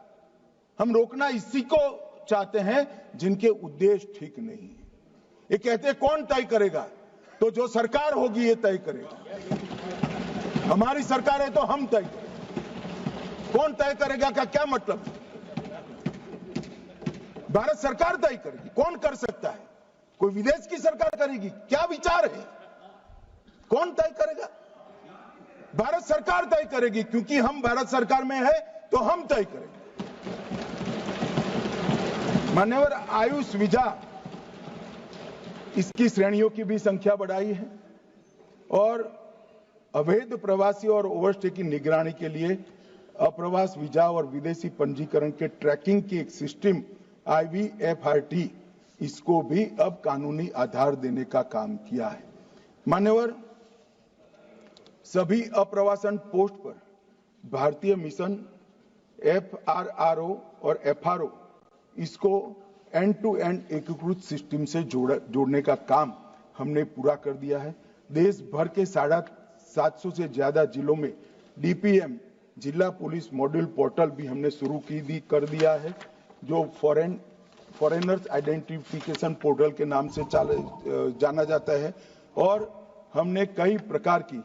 हम रोकना इसी को चाहते हैं जिनके उद्देश्य ठीक नहीं है। ये कहते हैं कौन तय करेगा, तो जो सरकार होगी ये तय करेगा। हमारी सरकार है तो हम तय करेंगे। कौन तय करेगा का क्या मतलब? भारत सरकार तय करेगी। कौन कर सकता है? कोई विदेश की सरकार करेगी? क्या विचार है? कौन तय करेगा? भारत सरकार तय करेगी, क्योंकि हम भारत सरकार में है तो हम तय करेंगे। मान्यवर, आयुष वीजा, इसकी श्रेणियों की भी संख्या बढ़ाई है और अवैध प्रवासी और ओवरस्टे की निगरानी के लिए अप्रवास वीजा और विदेशी पंजीकरण के ट्रैकिंग की एक सिस्टम IVFRT, इसको भी अब कानूनी आधार देने का काम किया है। मान्यवर, सभी अप्रवासन पोस्ट पर भारतीय मिशन FRRO और FRO, इसको एंड टू एंड एकीकृत सिस्टम से जोड़ने का काम हमने पूरा कर दिया है। देश भर के 750 से ज्यादा जिलों में DPM, जिला पुलिस मॉड्यूल पोर्टल भी हमने शुरू कर दिया है, जो फॉरेनर्स आइडेंटिफिकेशन पोर्टल के नाम से जाना जाता है। और हमने कई प्रकार की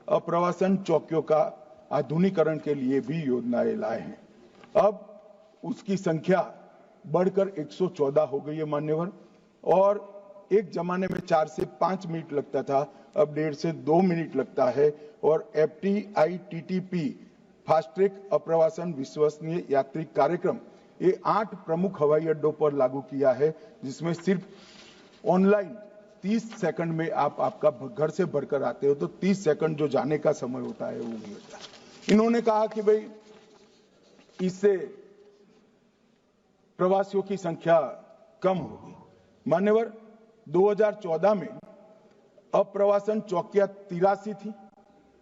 अप्रवासन चौकियों का आधुनिकीकरण के लिए भी योजनाएं लाए हैं। अब उसकी संख्या बढ़कर 114 हो गई है मान्यवर, और एक जमाने में 4 से 5 मिनट लगता था, अब 1.5 से 2 मिनट लगता है। और FTITTP फास्ट ट्रैक अप्रवासन विश्वसनीय यात्री कार्यक्रम, ये 8 प्रमुख हवाई अड्डों पर लागू किया है, जिसमें सिर्फ ऑनलाइन 30 सेकंड में आप आपका घर से भरकर आते हो, तो 30 सेकंड जो जाने का समय होता है वो भी होता है। इन्होंने कहा कि भाई इससे प्रवासियों की संख्या कम होगी। मान्यवर, 2014 में अप्रवासन चौकियां 83 थी,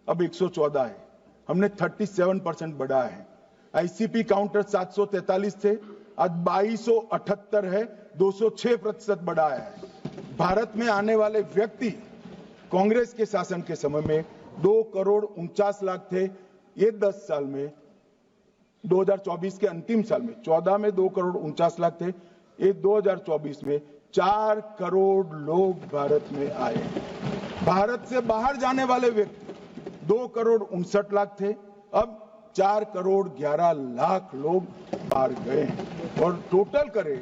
अब 114 है। हमने 37% बढ़ाया है। ICP काउंटर 743 थे, आज 2278 है, 206% बढ़ाया है। भारत में आने वाले व्यक्ति कांग्रेस के शासन के समय में 2,49,00,000 थे। ये 10 साल में 2024 के अंतिम साल में 14 में 2,49,00,000 थे, ये 2024 में 4 करोड़ लोग भारत में आए। भारत से बाहर जाने वाले व्यक्ति 2,59,00,000 थे, अब 4,11,00,000 लोग बाहर गए हैं। और टोटल करें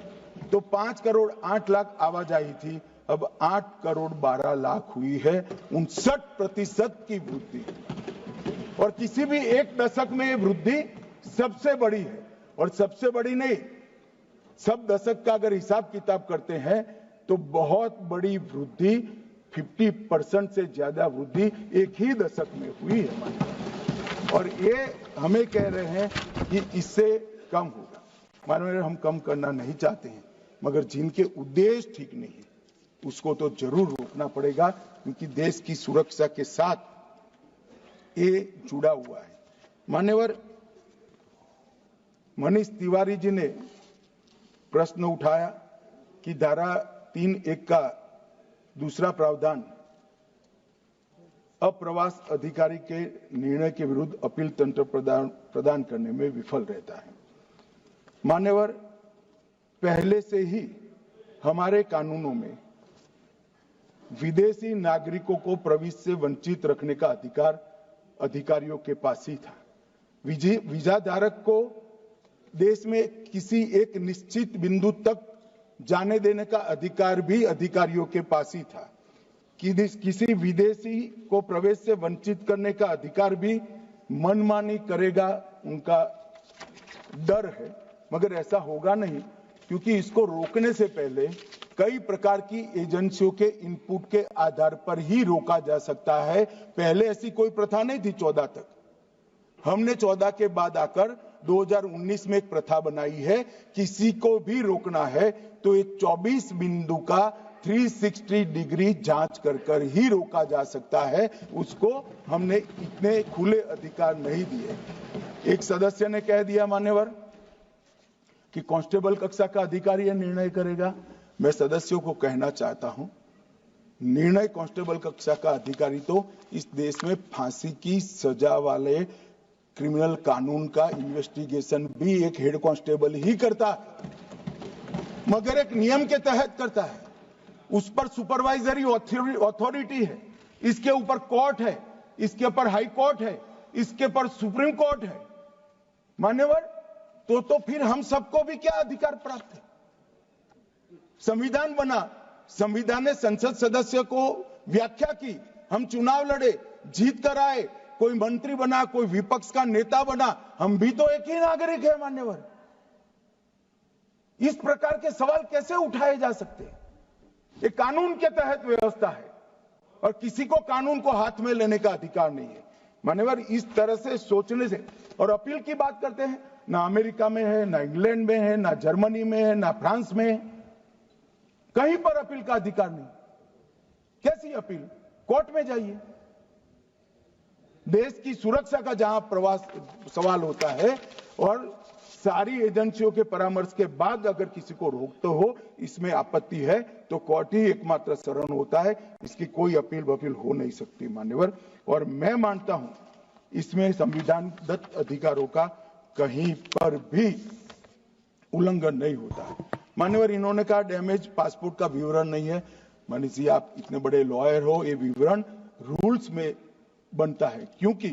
तो 5,08,00,000 आवाजाही थी, अब 8 करोड़ 12 लाख हुई है, 59% की वृद्धि। और किसी भी एक दशक में ये वृद्धि सबसे बड़ी है। और सबसे बड़ी नहीं, सब दशक का अगर हिसाब किताब करते हैं तो बहुत बड़ी वृद्धि, 50% से ज्यादा वृद्धि एक ही दशक में हुई है। और ये हमें कह रहे हैं कि इससे कम होगा। माननीय, हम कम करना नहीं चाहते हैं, मगर जिनके उद्देश्य ठीक नहीं है उसको तो जरूर रोकना पड़ेगा, क्योंकि देश की सुरक्षा के साथ ये जुड़ा हुआ है। मान्यवर मनीष तिवारी जी ने प्रश्न उठाया कि धारा 3(1) का दूसरा प्रावधान अप्रवास अधिकारी के निर्णय के विरुद्ध अपील तंत्र प्रदान करने में विफल रहता है। मान्यवर, पहले से ही हमारे कानूनों में विदेशी नागरिकों को प्रवेश से वंचित रखने का अधिकार अधिकारियों के पास ही था। वीजा धारक को देश में किसी एक निश्चित बिंदु तक जाने देने का अधिकार भी अधिकारियों के पास ही था। किसी विदेशी को प्रवेश से वंचित करने का अधिकार भी मनमानी करेगा उनका डर है, मगर ऐसा होगा नहीं, क्योंकि इसको रोकने से पहले कई प्रकार की एजेंसियों के इनपुट के आधार पर ही रोका जा सकता है। पहले ऐसी कोई प्रथा नहीं थी 14 तक। हमने 14 के बाद आकर 2019 में एक प्रथा बनाई है। किसी को भी रोकना है तो एक 24 बिंदु का 360 डिग्री जांच कर ही रोका जा सकता है। उसको हमने इतने खुले अधिकार नहीं दिए। एक सदस्य ने कह दिया मान्यवर कि कांस्टेबल कक्षा का अधिकारी यह निर्णय करेगा। मैं सदस्यों को कहना चाहता हूं, निर्णय कांस्टेबल कक्षा का अधिकारी तो इस देश में फांसी की सजा वाले क्रिमिनल कानून का इन्वेस्टिगेशन भी एक हेड कांस्टेबल ही करता है, मगर एक नियम के तहत करता है। उस पर सुपरवाइजरी अथॉरिटी है, इसके ऊपर कोर्ट है, इसके ऊपर हाई कोर्ट है, इसके ऊपर सुप्रीम कोर्ट है। मान्यवर, तो फिर हम सबको भी क्या अधिकार प्राप्त है? संविधान बना, संविधान ने संसद सदस्य को व्याख्या की, हम चुनाव लड़े, जीत कर आए, कोई मंत्री बना, कोई विपक्ष का नेता बना, हम भी तो एक ही नागरिक है। मान्यवर, इस प्रकार के सवाल कैसे उठाए जा सकते हैं? ये कानून के तहत व्यवस्था है और किसी को कानून को हाथ में लेने का अधिकार नहीं है। मान्यवर, इस तरह से सोचने से, और अपील की बात करते हैं, ना अमेरिका में है, ना इंग्लैंड में है, ना जर्मनी में है, ना फ्रांस में है, कहीं पर अपील का अधिकार नहीं। कैसी अपील? कोर्ट में जाइए। देश की सुरक्षा का जहां प्रवास सवाल होता है और सारी एजेंसियों के परामर्श के बाद अगर किसी को रोकते हो, इसमें आपत्ति है, तो कोर्ट ही एकमात्र शरण होता है। इसकी कोई अपील वपील हो नहीं सकती मान्यवर। और मैं मानता हूं इसमें संविधान दत्त अधिकारों का कहीं पर भी उल्लंघन नहीं होता है। मान्यवर, इन्होंने कहा डैमेज पासपोर्ट का विवरण नहीं है। मनीष जी, आप इतने बड़े लॉयर हो, ये विवरण रूल्स में बनता है, क्योंकि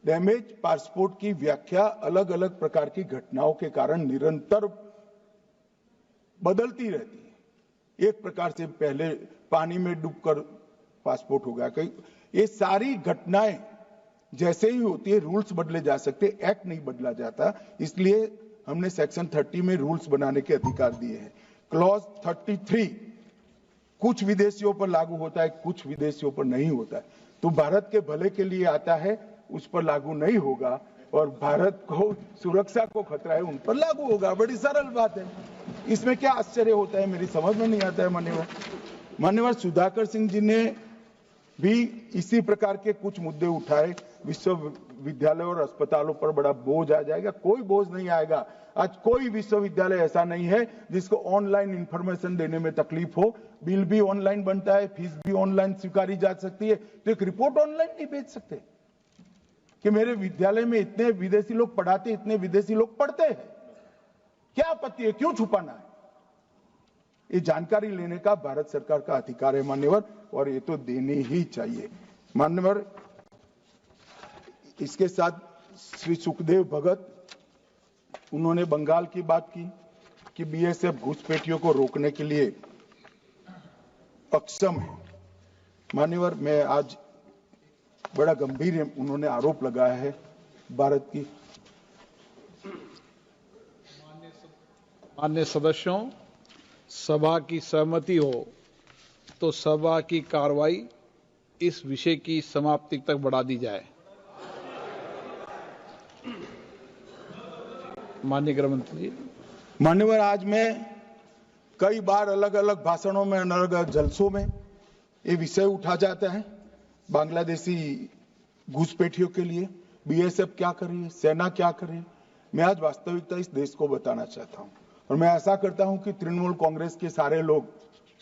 डैमेज पासपोर्ट की व्याख्या अलग अलग प्रकार की घटनाओं के कारण निरंतर बदलती रहती है। एक प्रकार से पहले पानी में डूबकर पासपोर्ट हो गया, कहीं ये सारी घटनाएं जैसे ही होती है, रूल्स बदले जा सकते, एक्ट नहीं बदला जाता। इसलिए हमने सेक्शन 30 में रूल्स बनाने के अधिकार दिए हैं। क्लॉज 33 कुछ विदेशियों पर लागू होता है, कुछ विदेशियों पर नहीं होता है। तो भारत के भले के लिए आता है, उस पर लागू नहीं होगा, और भारत को सुरक्षा को खतरा है, उन पर लागू होगा। बड़ी सरल बात है, इसमें क्या आश्चर्य होता है? मेरी समझ में नहीं आता है। मान्यवर सुधाकर सिंह जी ने भी इसी प्रकार के कुछ मुद्दे उठाए। विश्वविद्यालयों और अस्पतालों पर बड़ा बोझ आ जाएगा। कोई बोझ नहीं आएगा। आज कोई विश्वविद्यालय ऐसा नहीं है जिसको ऑनलाइन इंफॉर्मेशन देने में तकलीफ हो। बिल भी ऑनलाइन बनता है, फीस भी ऑनलाइन स्वीकारी जा सकती है, तो एक रिपोर्ट ऑनलाइन नहीं भेज सकते कि मेरे विद्यालय में इतने विदेशी लोग पढ़ाते, इतने विदेशी लोग पढ़ते हैं। क्या आपत्ति है? क्यों छुपाना है? ये जानकारी लेने का भारत सरकार का अधिकार है मान्यवर, और ये तो देने ही चाहिए मान्यवर। इसके साथ श्री सुखदेव भगत, उन्होंने बंगाल की बात की कि बीएसएफ घुसपैठियों को रोकने के लिए अक्षम है। मान्यवर, मैं आज बड़ा गंभीर उन्होंने आरोप लगाया है भारत की। मान्य सदस्यों, सभा की सहमति हो तो सभा की कार्रवाई इस विषय की समाप्ति तक बढ़ा दी जाए। माननीय गृह मंत्री जी। मान्यवर, आज मैं कई बार अलग अलग भाषणों में, अलग अलग जलसों में ये विषय उठा जाता है। बांग्लादेशी घुसपैठियों के लिए बीएसएफ क्या कर रही है, सेना क्या कर रही है। मैं आज वास्तविकता इस देश को बताना चाहता हूं और मैं ऐसा करता हूं कि तृणमूल कांग्रेस के सारे लोग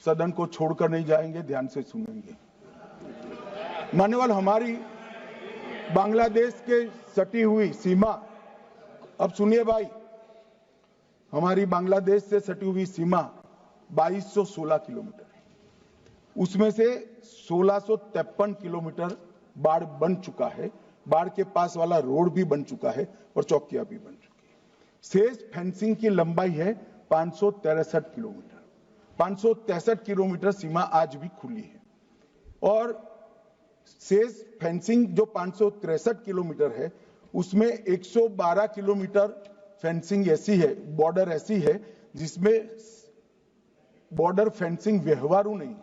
सदन को छोड़कर नहीं जाएंगे, ध्यान से सुनेंगे। मान्यवर, हमारी बांग्लादेश के सटी हुई सीमा, अब सुनिए भाई, हमारी बांग्लादेश से सटी हुई सीमा 2216 किलोमीटर है। उसमें से 1653 किलोमीटर बाढ़ बन चुका है, बाढ़ के पास वाला रोड भी बन चुका है और चौकियां भी बन चुकी है। शेष फेंसिंग की लंबाई है 563 किलोमीटर। 563 किलोमीटर सीमा आज भी खुली है और शेष फेंसिंग जो 563 किलोमीटर है उसमें 112 किलोमीटर फेंसिंग ऐसी है, बॉर्डर ऐसी है जिसमें बॉर्डर फेंसिंग व्यवहारू नहीं,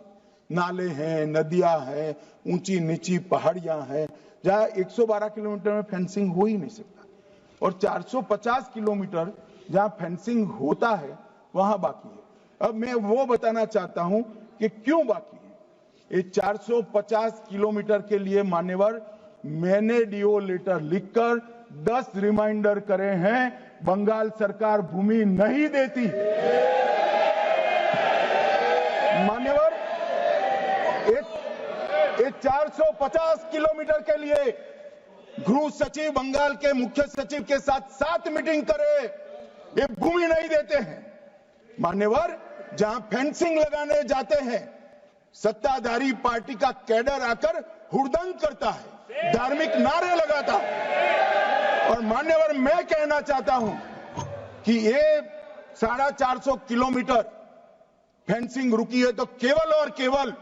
नाले हैं, नदियां हैं, ऊंची नीची पहाड़ियां हैं, जहां 112 किलोमीटर में फेंसिंग हो ही नहीं सकता और 450 किलोमीटर जहां फेंसिंग होता है वहां बाकी है। अब मैं वो बताना चाहता हूं कि क्यों बाकी है। ये 450 किलोमीटर के लिए मान्यवर, मैंने डीओ लेटर लिखकर 10 रिमाइंडर करे हैं। बंगाल सरकार भूमि नहीं देती। मान्यवर, ये 450 किलोमीटर के लिए गृह सचिव बंगाल के मुख्य सचिव के साथ 7 मीटिंग करे, ये भूमि नहीं देते हैं। मान्यवर, जहां फेंसिंग लगाने जाते हैं सत्ताधारी पार्टी का कैडर आकर हुड़दंग करता है, धार्मिक नारे लगाता है। और मान्यवर, मैं कहना चाहता हूं कि ये 450 किलोमीटर फेंसिंग रुकी है तो केवल और केवल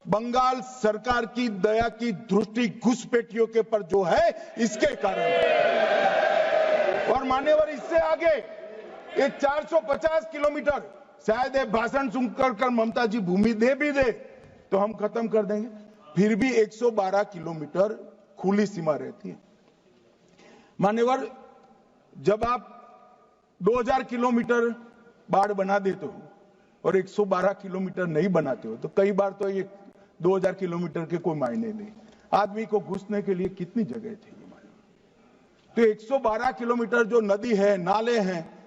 बंगाल सरकार की दया की दृष्टि घुसपैठियों के पर जो है इसके कारण। और मान्यवर, इससे आगे ये 450 किलोमीटर शायद ये भाषण सुनकर ममता जी भूमि दे भी दे तो हम खत्म कर देंगे, फिर भी 112 किलोमीटर खुली सीमा रहती है। मान्यवर, जब आप 2000 किलोमीटर बाढ़ बना देते हो और 112 किलोमीटर नहीं बनाते हो तो कई बार तो ये 2000 किलोमीटर के कोई मायने नहीं। आदमी को घुसने के लिए कितनी जगह चाहिए। तो 112 किलोमीटर जो नदी है, नाले हैं,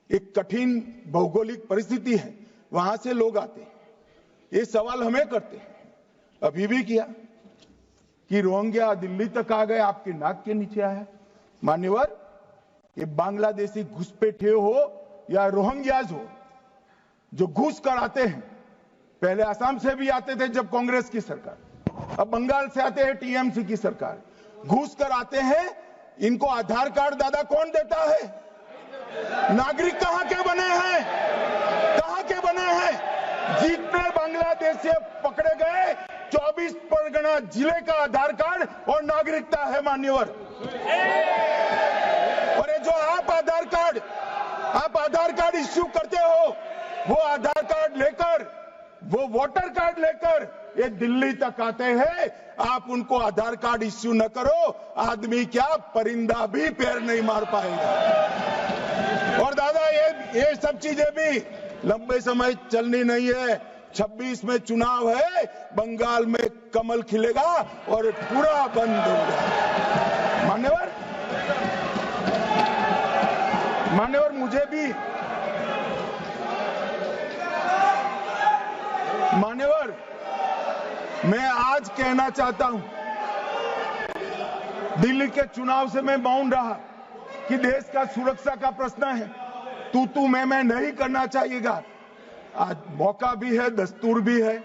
एक कठिन भौगोलिक परिस्थिति है, वहां से लोग आते हैं। ये सवाल हमें करते हैं, अभी भी किया कि रोहिंग्या दिल्ली तक आ गए, आपके नाक के नीचे आया। मान्यवर, ये बांग्लादेशी घुसपैठे हो या रोहिंग्याज हो जो घुस कर आते हैं, पहले असम से भी आते थे जब कांग्रेस की सरकार, अब बंगाल से आते हैं टीएमसी की सरकार, घुस कर आते हैं। इनको आधार कार्ड दादा कौन देता है? नागरिक कहां के बने हैं? कहां के बने हैं? जितने बांग्लादेश से पकड़े गए 24 परगना जिले का आधार कार्ड और नागरिकता है मान्यवर। और ये जो आप आधार कार्ड इश्यू करते हो, वो आधार कार्ड लेकर, वो वोटर कार्ड लेकर ये दिल्ली तक आते हैं। आप उनको आधार कार्ड इश्यू न करो, आदमी क्या परिंदा भी पैर नहीं मार पाएगा। और दादा, ये सब चीजें भी लंबे समय चलनी नहीं है। 26 में चुनाव है, बंगाल में कमल खिलेगा और पूरा बंद होगा। मान्यवर, मुझे भी मान्यवर, मैं आज कहना चाहता हूं, दिल्ली के चुनाव से मैं मौन रहा कि देश का सुरक्षा का प्रश्न है, तू मैं नहीं करना चाहिएगा। आज मौका भी है, दस्तूर भी है।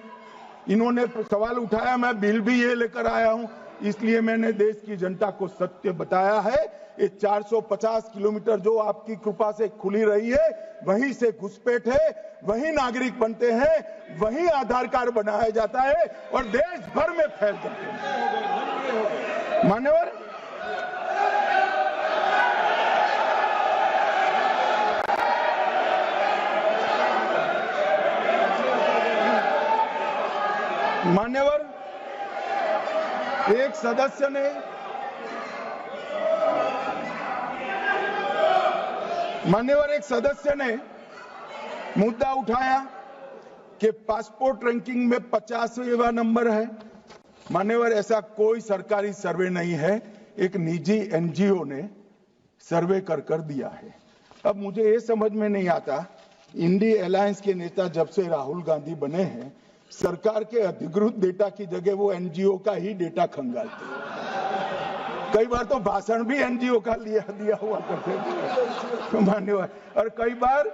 इन्होंने सवाल उठाया, मैं बिल भी ये लेकर आया हूं इसलिए मैंने देश की जनता को सत्य बताया है। ये 450 किलोमीटर जो आपकी कृपा से खुली रही है, वहीं से घुसपैठ है, वहीं नागरिक बनते हैं, वहीं आधार कार्ड बनाया जाता है और देश भर में फैल जाते हैं। मान्यवर, एक सदस्य ने मुद्दा उठाया कि पासपोर्ट रैंकिंग में 50वां नंबर है। मान्यवर, ऐसा कोई सरकारी सर्वे नहीं है, एक निजी एनजीओ ने सर्वे कर दिया है। अब मुझे ये समझ में नहीं आता, इंडी अलायंस के नेता जब से राहुल गांधी बने हैं, सरकार के अधिकृत डेटा की जगह वो एनजीओ का ही डेटा खंगालते हैं। कई बार तो भाषण भी एनजीओ का दिया हुआ करते थे मान्यवर, और कई बार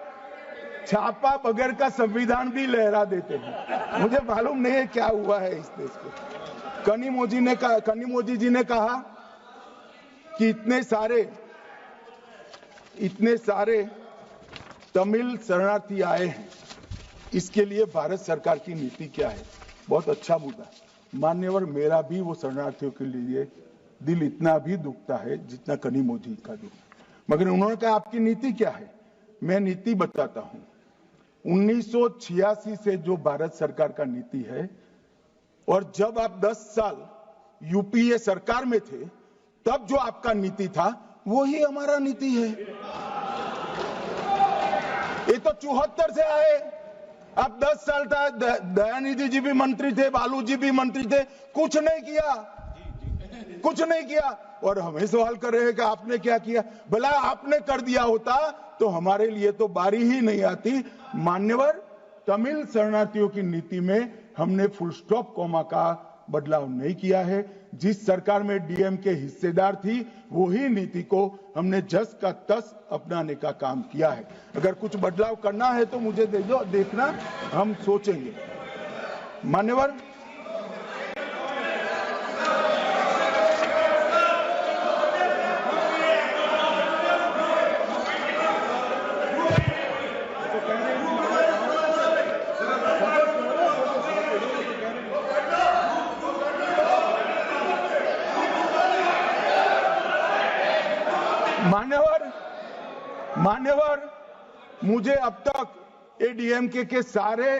छापा बगैर का संविधान भी लहरा देते हैं। मुझे मालूम नहीं है क्या हुआ है इस देश को। कनिमोझी जी ने कहा कि इतने सारे तमिल शरणार्थी आए हैं, इसके लिए भारत सरकार की नीति क्या है। बहुत अच्छा मुद्दा मान्यवर, मेरा भी वो शरणार्थियों के लिए दिल इतना भी दुखता है जितना कनिमोझी का दुख। मगर उन्होंने कहा आपकी नीति क्या है। मैं नीति बताता हूं। 1986 से जो भारत सरकार का नीति है, और जब आप 10 साल यूपीए सरकार में थे, तब जो आपका नीति था वही हमारा नीति है। ये तो 74 से आए, अब 10 साल था, दयानिधि जी भी मंत्री थे, बालू जी भी मंत्री थे, कुछ नहीं किया। और हमें सवाल कर रहे हैं कि आपने क्या किया। भला आपने कर दिया होता तो हमारे लिए तो बारी ही नहीं आती। मान्यवर, तमिल शरणार्थियों की नीति में हमने फुल स्टॉप कॉमा का बदलाव नहीं किया है। जिस सरकार में डीएम के हिस्सेदार थी, वही नीति को हमने जस का तस अपनाने का काम किया है। अगर कुछ बदलाव करना है तो मुझे दे दो, देखना, हम सोचेंगे। मान्यवर, मान्यवर, मुझे अब तक एडीएमके के सारे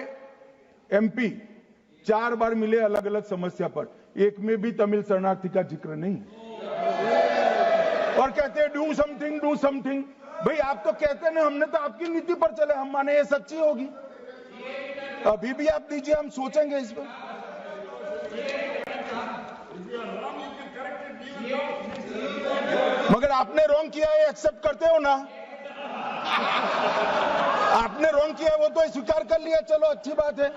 एमपी 4 बार मिले अलग अलग समस्या पर, एक में भी तमिल शरणार्थी का जिक्र नहीं। और कहते हैं डू समथिंग। भाई आप तो कहते हैं ना, हमने तो आपकी नीति पर चले, हम माने ये सच्ची होगी। अभी भी आप दीजिए, हम सोचेंगे इस पर। मगर आपने रॉन्ग किया है, एक्सेप्ट करते हो ना। आपने रॉन्ग किया वो तो स्वीकार कर लिया, चलो अच्छी बात है।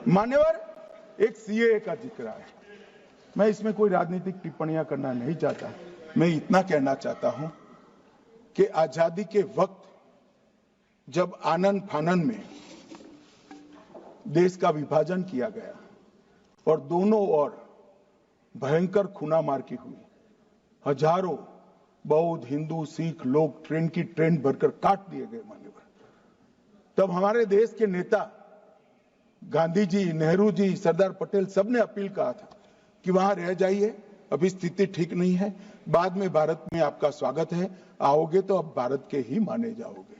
मान्यवर, एक सीएए का जिक्र है। मैं इसमें कोई राजनीतिक टिप्पणियां करना नहीं चाहता। मैं इतना कहना चाहता हूं कि आजादी के वक्त जब आनन फानन में देश का विभाजन किया गया और दोनों ओर भयंकर खूनामार की हुई, हजारों बौद्ध, हिंदू, सिख लोग ट्रेन की ट्रेन भरकर काट दिए गए मान्यवर, तब हमारे देश के नेता गांधी जी, नेहरू जी, सरदार पटेल सबने अपील कहा था कि वहां रह जाइए, अभी स्थिति ठीक नहीं है, बाद में भारत में आपका स्वागत है, आओगे तो अब भारत के ही माने जाओगे।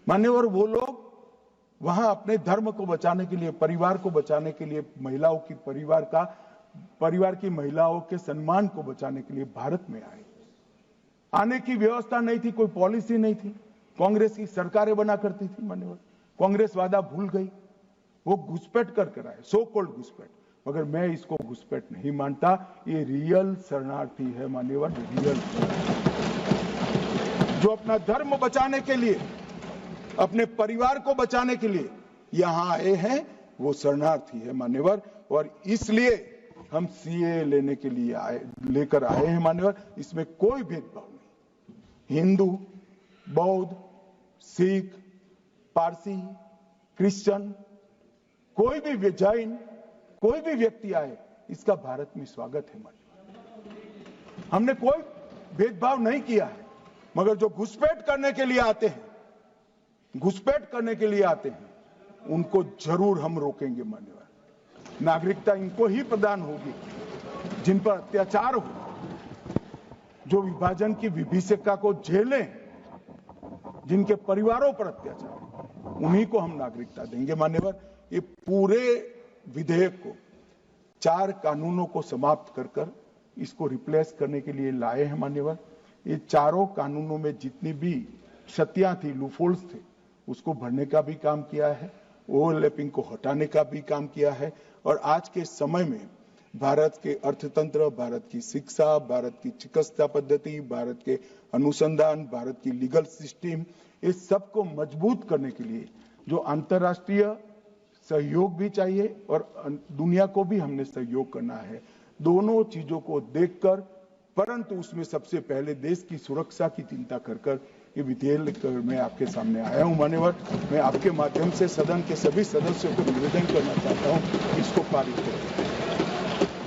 मान्यवर, वो लोग वहां अपने धर्म को बचाने के लिए, परिवार को बचाने के लिए, महिलाओं की परिवार की महिलाओं के सम्मान को बचाने के लिए भारत में आए। आने की व्यवस्था नहीं थी, कोई पॉलिसी नहीं थी, कांग्रेस की सरकारें बना करती थी। मान्यवर, कांग्रेस वादा भूल गई, वो घुसपैठ कर आए, सो कॉल्ड घुसपैठ। मगर मैं इसको घुसपैठ नहीं मानता, ये रियल शरणार्थी है मान्यवर, रियल, जो अपना धर्म बचाने के लिए, अपने परिवार को बचाने के लिए यहां आए हैं, वो शरणार्थी है मान्यवर। और इसलिए हम सीए लेने के लिए लेकर आए हैं मान्यवर। इसमें कोई भेदभाव नहीं, हिंदू, बौद्ध, सिख, पारसी, क्रिश्चियन, कोई भी जैन, कोई भी व्यक्ति आए, इसका भारत में स्वागत है। हमने कोई भेदभाव नहीं किया है, मगर जो घुसपैठ करने के लिए आते हैं, उनको जरूर हम रोकेंगे। मान्यवर, नागरिकता इनको ही प्रदान होगी जिन पर अत्याचार हो, जो विभाजन की विभीषिका को झेलें, जिनके परिवारों पर अत्याचार, उन्हीं को हम नागरिकता देंगे। मान्यवर, ये पूरे विधेयक को 4 कानूनों को समाप्त कर इसको रिप्लेस करने के लिए लाए हैं। मान्यवर, ये चारों कानूनों में जितनी भी क्षतियां थी, लूफोल्स थे, उसको भरने का भी काम किया है, ओवरलैपिंग को हटाने का भी काम किया है। और आज के समय में भारत के अर्थतंत्र, भारत की शिक्षा, भारत की चिकित्सा पद्धति, भारत के अनुसंधान, भारत की लीगल सिस्टम, इस सबको मजबूत करने के लिए जो अंतर्राष्ट्रीय सहयोग भी चाहिए और दुनिया को भी हमने सहयोग करना है। दोनों चीजों को देखकर, परंतु उसमें सबसे पहले देश की सुरक्षा की चिंता कर ये विधेयक मैं आपके सामने आया हूं। मान्यवर, मैं आपके माध्यम से सदन के सभी सदस्यों को निवेदन करना चाहता हूं, इसको पारित करें।